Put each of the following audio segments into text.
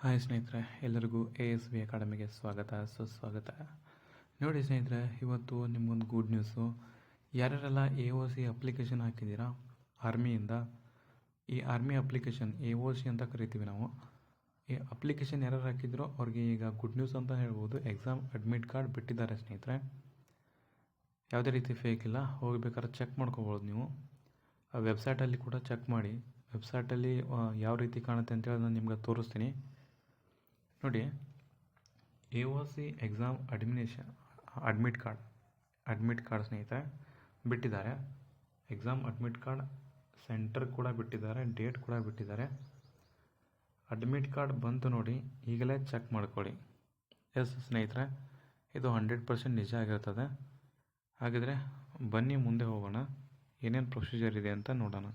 Hi ಸ್ನೇಹಿತರೆ, ಎಲ್ಲರಿಗೂ ASV ಅಕಾಡೆಮಿಗೆ ಸುಸ್ವಾಗತ. ನೋಡಿ ಸ್ನೇಹಿತರೆ, ಇವತ್ತು ನಿಮಗೊಂದು ಗುಡ್ ನ್ಯೂಸು. ಯಾರ್ಯಾರೆಲ್ಲ AOC ಅಪ್ಲಿಕೇಶನ್ ಹಾಕಿದ್ದೀರಾ ಆರ್ಮಿಯಿಂದ, ಈ ಆರ್ಮಿ ಅಪ್ಲಿಕೇಶನ್ AOC ಅಂತ ಕರಿತೀವಿ ನಾವು. ಈ ಅಪ್ಲಿಕೇಶನ್ ಯಾರ್ಯಾರು ಹಾಕಿದ್ರೋ ಅವ್ರಿಗೆ ಈಗ ಗುಡ್ ನ್ಯೂಸ್ ಅಂತ ಹೇಳ್ಬೋದು. ಎಕ್ಸಾಮ್ ಅಡ್ಮಿಟ್ ಕಾರ್ಡ್ ಬಿಟ್ಟಿದ್ದಾರೆ ಸ್ನೇಹಿತರೆ. ಯಾವುದೇ ರೀತಿ ಫೇಕ್ ಇಲ್ಲ, ಹೋಗ್ಬೇಕಾದ್ರೆ ಚೆಕ್ ಮಾಡ್ಕೋಬೋದು ನೀವು. ಆ ವೆಬ್ಸೈಟಲ್ಲಿ ಕೂಡ ಚೆಕ್ ಮಾಡಿ. ವೆಬ್ಸೈಟಲ್ಲಿ ಯಾವ ರೀತಿ ಕಾಣುತ್ತೆ ಅಂತೇಳಿ ನಾನು ನಿಮ್ಗೆ ತೋರಿಸ್ತೀನಿ. ನೋಡಿ, AOC ಎಕ್ಸಾಮ್ ಅಡ್ಮಿಟ್ ಕಾರ್ಡ್ ಸ್ನೇಹಿತರೆ ಬಿಟ್ಟಿದ್ದಾರೆ. ಎಕ್ಸಾಮ್ ಅಡ್ಮಿಟ್ ಕಾರ್ಡ್ ಸೆಂಟರ್ ಕೂಡ ಬಿಟ್ಟಿದ್ದಾರೆ, ಡೇಟ್ ಕೂಡ ಬಿಟ್ಟಿದ್ದಾರೆ. ಅಡ್ಮಿಟ್ ಕಾರ್ಡ್ ಬಂತು ನೋಡಿ, ಈಗಲೇ ಚೆಕ್ ಮಾಡ್ಕೊಳ್ಳಿ. ಎಸ್ ಸ್ನೇಹಿತರೆ, ಇದು 100% ನಿಜ ಆಗಿರ್ತದೆ. ಹಾಗಿದ್ರೆ ಬನ್ನಿ ಮುಂದೆ ಹೋಗೋಣ, ಏನೇನು ಪ್ರೊಸೀಜರ್ ಇದೆ ಅಂತ ನೋಡೋಣ.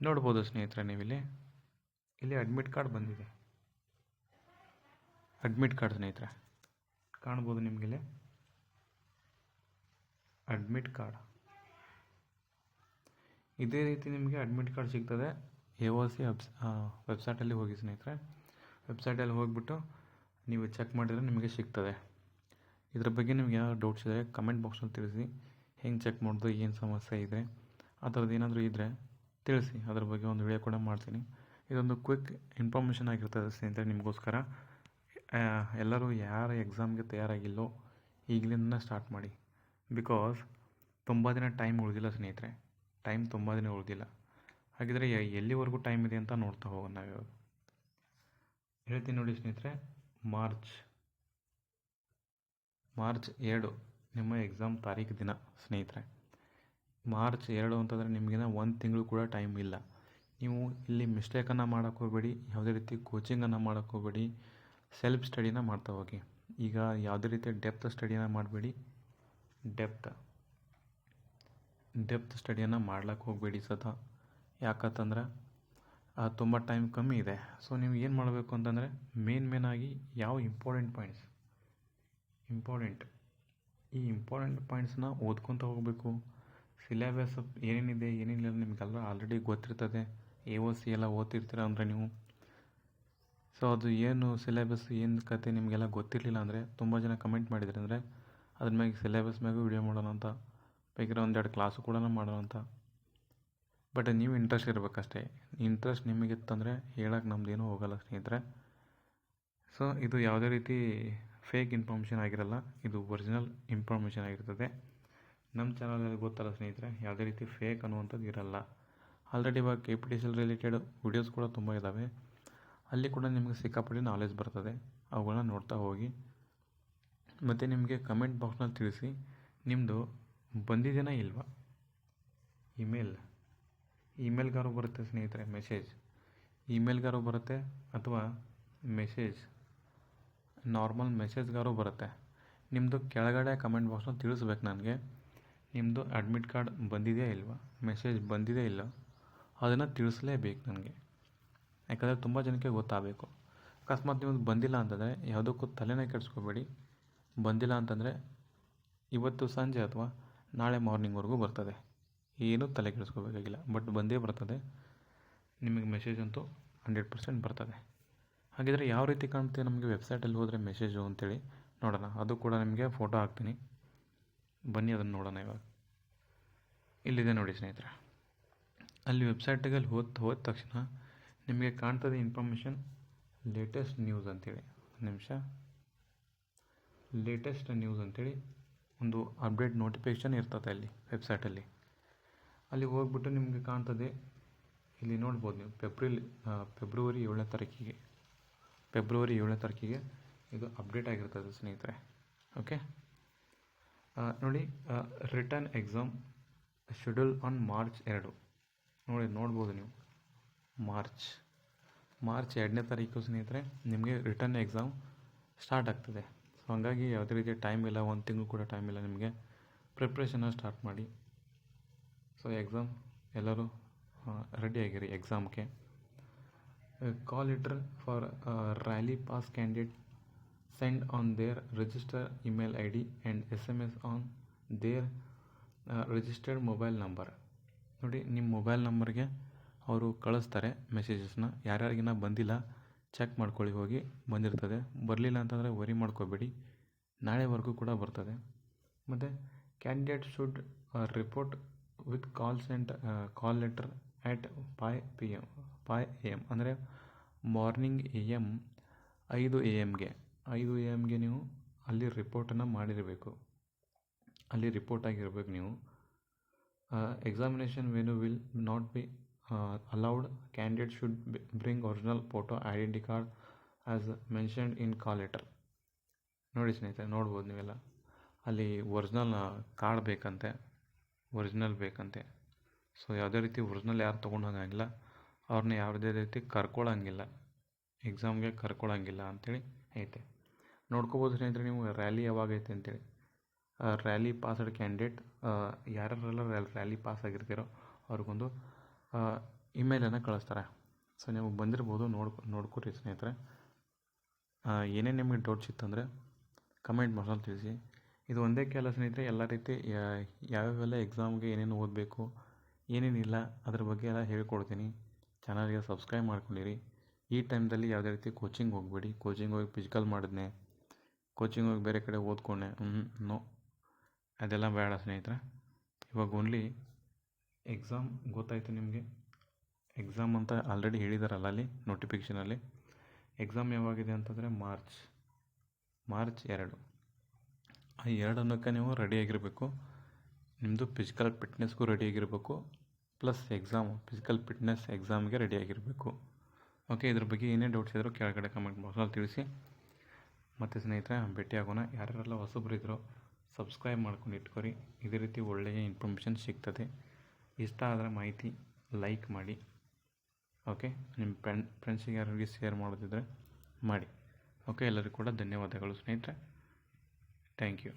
ನೋಡ್ಬೋದು ಸ್ನೇಹಿತರೆ, ನೀವಿಲ್ಲಿ ಅಡ್ಮಿಟ್ ಕಾರ್ಡ್ ಬಂದಿದೆ. ಅಡ್ಮಿಟ್ ಕಾರ್ಡ್ ಸ್ನೇಹಿತರೆ ಕಾಣ್ಬೋದು ನಿಮಗಿಲ್ಲಿ ಅಡ್ಮಿಟ್ ಕಾರ್ಡ್. ಇದೇ ರೀತಿ ನಿಮಗೆ ಅಡ್ಮಿಟ್ ಕಾರ್ಡ್ ಸಿಗ್ತದೆ. AOC ವೆಬ್ಸೈಟಲ್ಲಿ ಹೋಗಿ ಸ್ನೇಹಿತರೆ. ವೆಬ್ಸೈಟಲ್ಲಿ ಹೋಗಿಬಿಟ್ಟು ನೀವು ಚೆಕ್ ಮಾಡಿದರೆ ನಿಮಗೆ ಸಿಗ್ತದೆ. ಇದ್ರ ಬಗ್ಗೆ ನಿಮ್ಗೆ ಯಾವ ಡೌಟ್ಸ್ ಇದ್ದರೆ ಕಮೆಂಟ್ ಬಾಕ್ಸಲ್ಲಿ ತಿಳಿಸಿ. ಹೆಂಗೆ ಚೆಕ್ ಮಾಡೋದು, ಏನು ಸಮಸ್ಯೆ ಇದೆ, ಆ ಥರದ್ದು ಏನಾದರೂ ಇದ್ದರೆ ತಿಳಿಸಿ. ಅದ್ರ ಬಗ್ಗೆ ಒಂದು ವಿಡಿಯೋ ಕೂಡ ಮಾಡ್ತೀನಿ. ಇದೊಂದು ಕ್ವಿಕ್ ಇನ್ಫಾರ್ಮೇಷನ್ ಆಗಿರ್ತದೆ ಸ್ನೇಹಿತರೆ ನಿಮಗೋಸ್ಕರ. ಎಲ್ಲರೂ ಯಾರು ಎಕ್ಸಾಮ್ಗೆ ತಯಾರಾಗಿಲ್ಲೋ ಈಗಲಿಂದ ಸ್ಟಾರ್ಟ್ ಮಾಡಿ. ಬಿಕಾಸ್ ತುಂಬ ದಿನ ಟೈಮ್ ಉಳಿದಿಲ್ಲ ಸ್ನೇಹಿತರೆ, ತುಂಬ ದಿನ ಉಳಿದಿಲ್ಲ. ಹಾಗಿದ್ರೆ ಎಲ್ಲಿವರೆಗೂ ಟೈಮ್ ಇದೆ ಅಂತ ನೋಡ್ತಾ ಹೋಗೋಣ ನಾವು. ಹೇಳ್ತೀನಿ ನೋಡಿ ಸ್ನೇಹಿತರೆ, ಮಾರ್ಚ್ 2 ನಿಮ್ಮ ಎಕ್ಸಾಮ್ ತಾರೀಕು ದಿನ ಸ್ನೇಹಿತರೆ. ಮಾರ್ಚ್ 2 ಅಂತಂದರೆ ನಿಮಗಿನ 1 ತಿಂಗಳು ಕೂಡ ಟೈಮ್ ಇಲ್ಲ. ನೀವು ಇಲ್ಲಿ ಮಿಸ್ಟೇಕನ್ನು ಮಾಡೋಕ್ಕೆ ಹೋಗಬೇಡಿ, ಯಾವುದೇ ರೀತಿ ಕೋಚಿಂಗನ್ನು ಮಾಡೋಕ್ಕೆ ಹೋಗಬೇಡಿ, ಸೆಲ್ಫ್ ಸ್ಟಡಿನ ಮಾಡ್ತಾ ಹೋಗಿ. ಈಗ ಯಾವುದೇ ರೀತಿ ಡೆಪ್ತ್ ಸ್ಟಡಿನ ಮಾಡಬೇಡಿ. ಡೆಪ್ತ್ ಸ್ಟಡಿಯನ್ನು ಮಾಡ್ಲಿಕ್ಕೆ ಹೋಗಬೇಡಿ ಸದಾ. ಯಾಕಂತಂದ್ರೆ ತುಂಬ ಟೈಮ್ ಕಮ್ಮಿ ಇದೆ. ಸೊ ನೀವು ಏನು ಮಾಡಬೇಕು ಅಂತಂದರೆ ಮೇನ್ ಆಗಿ ಯಾವ ಇಂಪಾರ್ಟೆಂಟ್ ಈ ಇಂಪಾರ್ಟೆಂಟ್ ಪಾಯಿಂಟ್ಸ್ನ ಓದ್ಕೊತ ಹೋಗಬೇಕು. ಸಿಲೆಬಸ್ ಏನೇನಿದೆ ಏನೇನಿಲ್ಲ ನಿಮಗೆಲ್ಲ ಆಲ್ರೆಡಿ ಗೊತ್ತಿರ್ತದೆ. AOC ಎಲ್ಲ ಓದ್ತಿರ್ತೀರ ಅಂದರೆ ನೀವು. ಸೊ ಅದು ಏನು ಸಿಲೆಬಸ್ ಏನು ಕತೆ ನಿಮಗೆಲ್ಲ ಗೊತ್ತಿರಲಿಲ್ಲ ಅಂದರೆ ತುಂಬ ಜನ ಕಮೆಂಟ್ ಮಾಡಿದ್ದಾರೆ. ಅಂದರೆ ಅದ್ರ ಮ್ಯಾಗೆ ಸಿಲೆಬಸ್ ಮ್ಯಾಗೂ ವಿಡಿಯೋ ಮಾಡೋಣ ಅಂತ, ಬೇಕಿರೋ 1-2 ಕ್ಲಾಸು ಕೂಡ ಮಾಡೋಣ ಅಂತ. ಬಟ್ ನೀವು ಇಂಟ್ರೆಸ್ಟ್ ಇರಬೇಕಷ್ಟೇ. ಇಂಟ್ರೆಸ್ಟ್ ನಿಮಗಿತ್ತಂದರೆ ಹೇಳೋಕೆ ನಮ್ಮದೇನೂ ಹೋಗಲ್ಲ ಸ್ನೇಹಿತರೆ. ಸೊ ಇದು ಯಾವುದೇ ರೀತಿ ಫೇಕ್ ಇನ್ಫಾರ್ಮೇಷನ್ ಆಗಿರಲ್ಲ, ಇದು ಒರಿಜಿನಲ್ ಇನ್ಫಾರ್ಮೇಷನ್ ಆಗಿರ್ತದೆ. ನಮ್ಮ ಚಾನಲಲ್ಲಿ ಗೊತ್ತಲ್ಲ ಸ್ನೇಹಿತರೆ, ಯಾವುದೇ ರೀತಿ ಫೇಕ್ ಅನ್ನುವಂಥದ್ದು ಇರಲ್ಲ. ಆಲ್ರೆಡಿ ಇವಾಗ KPTCL ರಿಲೇಟೆಡ್ ವಿಡಿಯೋಸ್ ಕೂಡ ತುಂಬ ಇದ್ದಾವೆ. ಅಲ್ಲಿ ಕೂಡ ನಿಮಗೆ ಸಿಕ್ಕಾಪಟ್ಟೆ ನಾಲೆಜ್ ಬರ್ತದೆ. ಅವುಗಳನ್ನ ನೋಡ್ತಾ ಹೋಗಿ. ಮತ್ತು ನಿಮಗೆ ಕಮೆಂಟ್ ಬಾಕ್ಸ್ನಲ್ಲಿ ತಿಳಿಸಿ, ನಿಮ್ಮದು ಬಂದಿದೆಯಾ ಇಲ್ವಾ. ಇಮೇಲ್ಗಾರು ಬರುತ್ತೆ ಸ್ನೇಹಿತರೆ, ಇಮೇಲ್ಗಾರು ಬರುತ್ತೆ, ಅಥವಾ ನಾರ್ಮಲ್ ಮೆಸೇಜ್ಗಾರು ಬರುತ್ತೆ. ನಿಮ್ಮದು ಕೆಳಗಡೆ ಕಮೆಂಟ್ ಬಾಕ್ಸ್ನಲ್ಲಿ ತಿಳಿಸ್ಬೇಕು ನನಗೆ, ನಿಮ್ಮದು ಅಡ್ಮಿಟ್ ಕಾರ್ಡ್ ಬಂದಿದೆಯಾ ಇಲ್ವಾ, ಮೆಸೇಜ್ ಬಂದಿದೆಯಾ ಇಲ್ಲ, ಅದನ್ನು ತಿಳಿಸಲೇಬೇಕು ನನಗೆ. ಯಾಕಂದರೆ ತುಂಬ ಜನಕ್ಕೆ ಗೊತ್ತಾಗಬೇಕು. ಅಕಸ್ಮಾತ್ ನಿಮ್ಮದು ಬಂದಿಲ್ಲ ಅಂತಂದರೆ ಯಾವುದಕ್ಕೂ ತಲೆನೇ ಕೆಡಿಸ್ಕೋಬೇಡಿ. ಬಂದಿಲ್ಲ ಅಂತಂದರೆ ಇವತ್ತು ಸಂಜೆ ಅಥವಾ ನಾಳೆ ಮಾರ್ನಿಂಗ್ವರೆಗೂ ಬರ್ತದೆ, ಏನೂ ತಲೆ ಕೆಡಿಸ್ಕೋಬೇಕಾಗಿಲ್ಲ. ಬಟ್ ಬಂದೇ ಬರ್ತದೆ ನಿಮಗೆ. ಮೆಸೇಜ್ ಅಂತೂ 100% ಬರ್ತದೆ. ಹಾಗಿದ್ರೆ ಯಾವ ರೀತಿ ಕಾಣುತ್ತೆ ನಮಗೆ ವೆಬ್ಸೈಟಲ್ಲಿ ಹೋದರೆ ಮೆಸೇಜು ಅಂತೇಳಿ ನೋಡೋಣ. ಅದು ಕೂಡ ನಿಮಗೆ ಫೋಟೋ ಹಾಕ್ತೀನಿ, ಬನ್ನಿ ಅದನ್ನು ನೋಡೋಣ. ಇವಾಗ ಇಲ್ಲಿದೆ ನೋಡಿ ಸ್ನೇಹಿತರೆ. ಅಲ್ಲಿ ವೆಬ್ಸೈಟಿಗೆ ಹೋದ ತಕ್ಷಣ ನಿಮಗೆ ಕಾಣ್ತದೆ ಇನ್ಫಾರ್ಮೇಷನ್ ಲೇಟೆಸ್ಟ್ ನ್ಯೂಸ್ ಅಂತೇಳಿ. ಲೇಟೆಸ್ಟ್ ನ್ಯೂಸ್ ಅಂತೇಳಿ ಒಂದು ಅಪ್ಡೇಟ್ ನೋಟಿಫಿಕೇಷನ್ ಇರ್ತದೆ ಅಲ್ಲಿ ವೆಬ್ಸೈಟಲ್ಲಿ. ಅಲ್ಲಿ ಹೋಗ್ಬಿಟ್ಟು ನಿಮಗೆ ಕಾಣ್ತದೆ, ಇಲ್ಲಿ ನೋಡ್ಬೋದು ನೀವು, ಫೆಬ್ರವರಿ 7ನೇ ತಾರೀಕಿಗೆ ಇದು ಅಪ್ಡೇಟ್ ಆಗಿರ್ತದೆ ಸ್ನೇಹಿತರೆ. ಓಕೆ, ನೋಡಿ, return exam schedule on March 2 ನೋಡ್ಬೋದು ನೀವು. ಮಾರ್ಚ್ 2ನೇ ತಾರೀಕು ಸ್ನೇಹಿತರೆ ನಿಮಗೆ ರಿಟರ್ನ್ ಎಕ್ಸಾಮ್ ಸ್ಟಾರ್ಟ್ ಆಗ್ತದೆ. ಸೊ ಹಾಗಾಗಿ ಯಾವುದೇ ರೀತಿ ಟೈಮ್ ಇಲ್ಲ, 1 ತಿಂಗಳು ಕೂಡ ಟೈಮ್ ಇಲ್ಲ ನಿಮಗೆ. ಪ್ರಿಪ್ರೇಷನ್ನ ಸ್ಟಾರ್ಟ್ ಮಾಡಿ. ಸೊ ಎಕ್ಸಾಮ್ ಎಲ್ಲರೂ ರೆಡಿಯಾಗಿರಿ ಎಕ್ಸಾಮ್ಗೆ. ಕಾಲ್ letter for rally pass candidate send on there register email ID and SMS on there registered mobile number. ನೋಡಿ, ನಿಮ್ಮ ಮೊಬೈಲ್ ನಂಬರ್ಗೆ ಅವರು ಕಳಿಸ್ತಾರೆ ಮೆಸೇಜಸ್ನ. ಯಾರ್ಯಾರಿಗಿನ್ನ ಬಂದಿಲ್ಲ ಚೆಕ್ ಮಾಡ್ಕೊಳ್ಳಿ, ಹೋಗಿ ಬಂದಿರ್ತದೆ. ಬರಲಿಲ್ಲ ಅಂತಂದರೆ ವರಿ ಮಾಡ್ಕೋಬೇಡಿ, ನಾಳೆವರೆಗೂ ಕೂಡ ಬರ್ತದೆ. ಮತ್ತು candidate should report with call letter at 5 AM ಅಂದರೆ ಮಾರ್ನಿಂಗ್ AM 5 AM ನೀವು ಅಲ್ಲಿ ರಿಪೋರ್ಟನ್ನು ಮಾಡಿರಬೇಕು, ಅಲ್ಲಿ ರಿಪೋರ್ಟ್ ಆಗಿರಬೇಕು ನೀವು. Examination venue will not be allowed. Candidate should bring original photo identity card as mentioned in call letter. ನೋಡಿ ಸ್ನೇಹಿತರೆ, ನೋಡ್ಬೋದು ನೀವೆಲ್ಲ ಅಲ್ಲಿ ಒರಿಜಿನಲ್ ಕಾರ್ಡ್ ಬೇಕಂತೆ, ಸೊ ಯಾವುದೇ ರೀತಿ ಒರಿಜಿನಲ್ ಯಾರು ತೊಗೊಂಡು ಹೋಗಂಗಿಲ್ಲ, ಅವ್ರನ್ನ ಯಾವುದೇ ರೀತಿ ಕರ್ಕೊಳ್ಳೋಂಗಿಲ್ಲ, ಎಕ್ಸಾಮ್ಗೆ ಕರ್ಕೊಳ್ಳೋಂಗಿಲ್ಲ ಅಂಥೇಳಿ ಐತೆ. ನೋಡ್ಕೋಬೋದು ಸ್ನೇಹಿತರೆ ನೀವು ರ್ಯಾಲಿ ಯಾವಾಗ ಐತೆ ಅಂತೇಳಿ. ರ್ಯಾಲಿ ಪಾಸ್ಡ್ ಕ್ಯಾಂಡಿಡೇಟ್ ಯಾರೆಲ್ಲ ರ್ಯಾಲಿ ಪಾಸ್ ಆಗಿರ್ತೀರೋ ಅವ್ರಿಗೊಂದು ಇಮೇಲನ್ನು ಕಳಿಸ್ತಾರೆ. ಸೊ ನೀವು ಬಂದಿರ್ಬೋದು, ನೋಡ್ಕೊರಿ ಸ್ನೇಹಿತರೆ. ಏನೇನು ನಿಮಗೆ ಡೌಟ್ಸ್ ಇತ್ತಂದರೆ ಕಮೆಂಟ್ ಮಾಡೋದು ತಿಳಿಸಿ. ಇದು ಒಂದೇ ಕೇಳ ಸ್ನೇಹಿತರೆ, ಎಲ್ಲ ರೀತಿ ಯಾವ್ಯಾವೆಲ್ಲ ಎಕ್ಸಾಮ್ಗೆ ಏನೇನು ಓದಬೇಕು, ಏನೇನಿಲ್ಲ ಅದ್ರ ಬಗ್ಗೆ ಎಲ್ಲ ಹೇಳ್ಕೊಡ್ತೀನಿ. ಚಾನಲ್ಗೆ ಸಬ್ಸ್ಕ್ರೈಬ್ ಮಾಡ್ಕೊಂಡಿರಿ. ಈ ಟೈಮ್ದಲ್ಲಿ ಯಾವುದೇ ರೀತಿ ಕೋಚಿಂಗ್ ಹೋಗಬೇಡಿ. ಕೋಚಿಂಗ್ ಹೋಗಿ ಫಿಸಿಕಲ್ ಮಾಡಿದ್ನೆ, ಕೋಚಿಂಗ್ ಹೋಗಿ ಬೇರೆ ಕಡೆ ಓದ್ಕೊಂಡೆ, ನೋ, ಅದೆಲ್ಲ ಬೇಡ ಸ್ನೇಹಿತರೆ. ಇವಾಗ ಓನ್ಲಿ ಎಕ್ಸಾಮ್ ಗೊತ್ತಾಯಿತು ನಿಮಗೆ. ಎಕ್ಸಾಮ್ ಅಂತ ಆಲ್ರೆಡಿ ಹೇಳಿದಾರಲ್ಲ ಅಲ್ಲಿ ನೋಟಿಫಿಕೇಷನಲ್ಲಿ. ಎಕ್ಸಾಮ್ ಯಾವಾಗಿದೆ ಅಂತಂದರೆ ಮಾರ್ಚ್ 2. ಆ 2 ಅನ್ನೋಕ್ಕೆ ನೀವು ರೆಡಿಯಾಗಿರಬೇಕು. ನಿಮ್ಮದು ಫಿಸಿಕಲ್ ಫಿಟ್ನೆಸ್ಗೂ ರೆಡಿಯಾಗಿರಬೇಕು, ಪ್ಲಸ್ ಫಿಸಿಕಲ್ ಫಿಟ್ನೆಸ್ ಎಕ್ಸಾಮ್ಗೆ ರೆಡಿಯಾಗಿರಬೇಕು. ಓಕೆ, ಇದ್ರ ಬಗ್ಗೆ ಏನೇ ಡೌಟ್ಸ್ ಇದ್ದರೂ ಕೆಳಗಡೆ ಕಮೆಂಟ್ ಬಾಕ್ಸಲ್ಲಿ ತಿಳಿಸಿ. ಮತ್ತು ಸ್ನೇಹಿತರೆ ಭೇಟಿಯಾಗೋಣ. ಯಾರೆಲ್ಲ ಹೊಸಬ್ರು ಇದ್ರೋ ಸಬ್ಸ್ಕ್ರೈಬ್ ಮಾಡ್ಕೊಂಡು ಇಟ್ಕೊರಿ. ಇದೇ ರೀತಿ ಒಳ್ಳೆಯ ಇನ್ಫಾರ್ಮೇಷನ್ ಸಿಗ್ತದೆ. ಇಷ್ಟ ಆದರೆ ಮಾಹಿತಿ ಲೈಕ್ ಮಾಡಿ. ಓಕೆ, ನಿಮ್ಮ ಫ್ರೆಂಡ್ಸಿಗೆ ಯಾರಿಗೆ ಶೇರ್ ಮಾಡೋದಿದ್ರೆ ಮಾಡಿ. ಓಕೆ, ಎಲ್ಲರಿಗೂ ಕೂಡ ಧನ್ಯವಾದಗಳು ಸ್ನೇಹಿತರೆ. Thank you.